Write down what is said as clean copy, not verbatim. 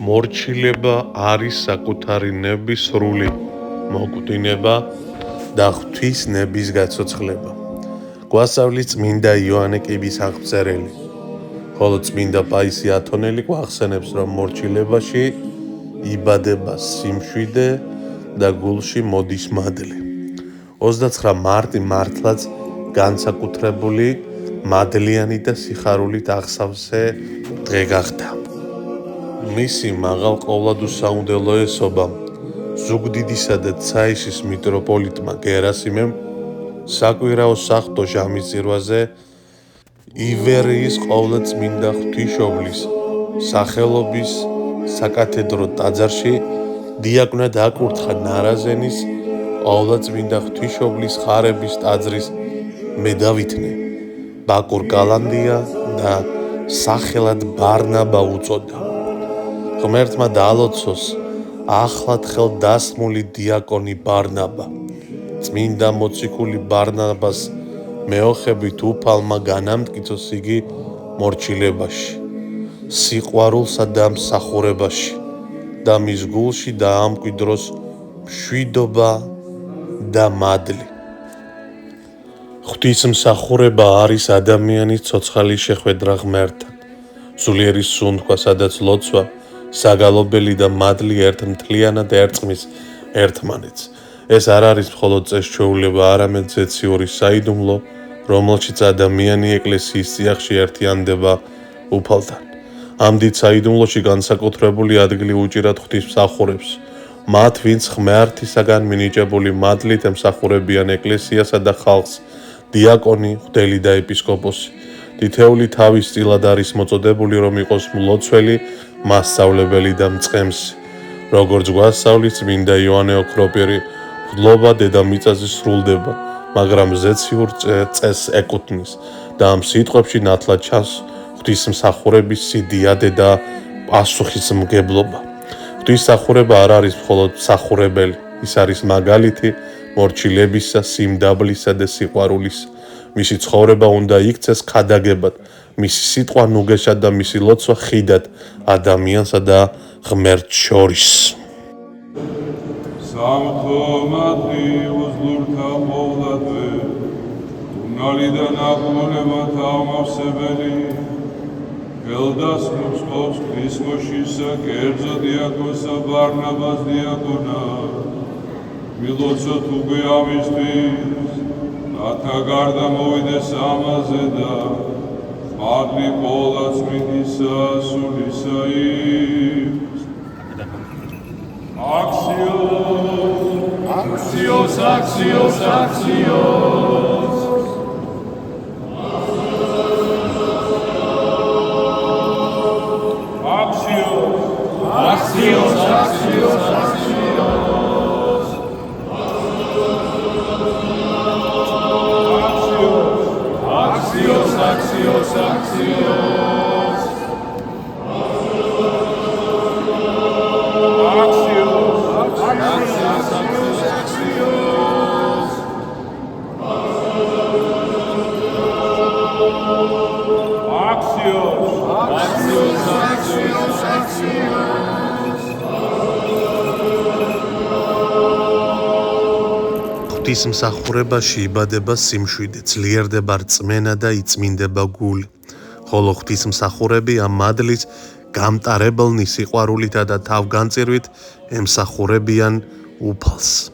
მორჩილება არის საკუთარი ნების სრული მოკვდინება და ღვთის ნების გაცოცხლება. გვასწავლის წმინდა იოანე კიბის აღწერელი, ხოლო წმინდა პაისი ათონელი გვახსენებს, რომ მორჩილებაში იბადება სიმშვიდე და გულში მოდის მადლი. 29 მარტი მართლაც განსაკუთრებული მადლიანი და სიხარულით აღსავსე დღე გახდა. მისი მაღალყოვლადუსაუნდელო ესობამ, ზუგდიდისა და ცაიშის მიტროპოლიტმა გერასიმემ საკვირაო საღვთო ჟამიწირვაზე ივერიის ყოვლადწმინდა ღვთისმშობლის სახელობის საკათედრო ტაძარში დიაკვნად აკურთხა ნარაზენის ყოვლადწმინდა ღვთისმშობლის ხარების ტაძრის მედავითნე ბაკურ კალანდია და სახელად ბარნაბა უწოდა. ღმერთმა დაალოცოს ახლად ხელდასმული დიაკონი ბარნაბა. წმინდა მოციქული ბარნაბას მეოხებით უფალმა განამტკიცოს იგი მორჩილებაში, სიყვარულსა და მსახურებაში და მის გულში დაამკვიდროს მშვიდობა და მადლი. ღვთისმსახურება არის ადამიანის ცოცხალის შეხვედრა ღმერთთან, სულიერი სუნთქვა, სადაც ლოცვა, საგალობელი და მადლი ერთმთლიანად ერწყმის ერთმანეთს. ეს არ არის მხოლოდ წესჩვეულება, არამედ ზეციური საიდუმლო, რომელშიც ადამიანი ეკლესიის წიაღში ერთიანდება უფალთან. ამ დიდ საიდუმლოში განსაკუთრებული ადგილი უჭირათ ღვთისმსახურებს, მათ, ვინც ღმერთისაგან მინიჭებული მადლით ემსახურებიან ეკლესიასა და ხალხს, დიაკონი, მღვდელი და ეპისკოპოსი. თითეული თავის წილად არის მოწოდებული, რომ იყოს მლოცველი, მასწავლებელი და მწყემსი. როგორც გვასწავლის წმინდა იოანე ოქროპირი, მღვდლობა დედამიწაზე სრულდება, მაგრამ ზეციურ წესს ეკუთვნის და ამ სიტყვებში ნათლად ჩანს ღვთისმსახურების სიდიადე და პასუხისმგებლობა. ღვთისმსახურება არ არის მხოლოდ მსახურებელი, ის არის მაგალითი მორჩილებისა, სიმდაბლისა და სიყვარულისა. მისი ცხოვრება უნდა იქცეს ქადაგებად, მისი სიტყვა ნუგეშად და მისი ლოცვა ხიდად ადამიანსა და ღმერთს შორის. სამთომათი უზლურთა მოვდადვე, უნალიდან აკმონება თავმავსებელი, ხელდასმულს ყოფს ქრისმოშისა, კერძო დიაკონსა ბარნაბას დიაკონა, მილოცოთ უკვე ამისთვის, რათა გარდა მოვიდეს ამაზე და მადლი ყოვლადწმინდისა სულისა ის. Axios, Axios, Axios. Axios, Axios, Axios, Axios. Axios, Axios, Axios. ღვთისმსახურებაში იბადება სიმშვიდე, ძლიერდება რწმენა და იწმინდება გული, ხოლო ღვთისმსახურები ამ მადლის გამტარებელნი სიყვარულითა და თავგანწირვით ემსახურებიან უფალს.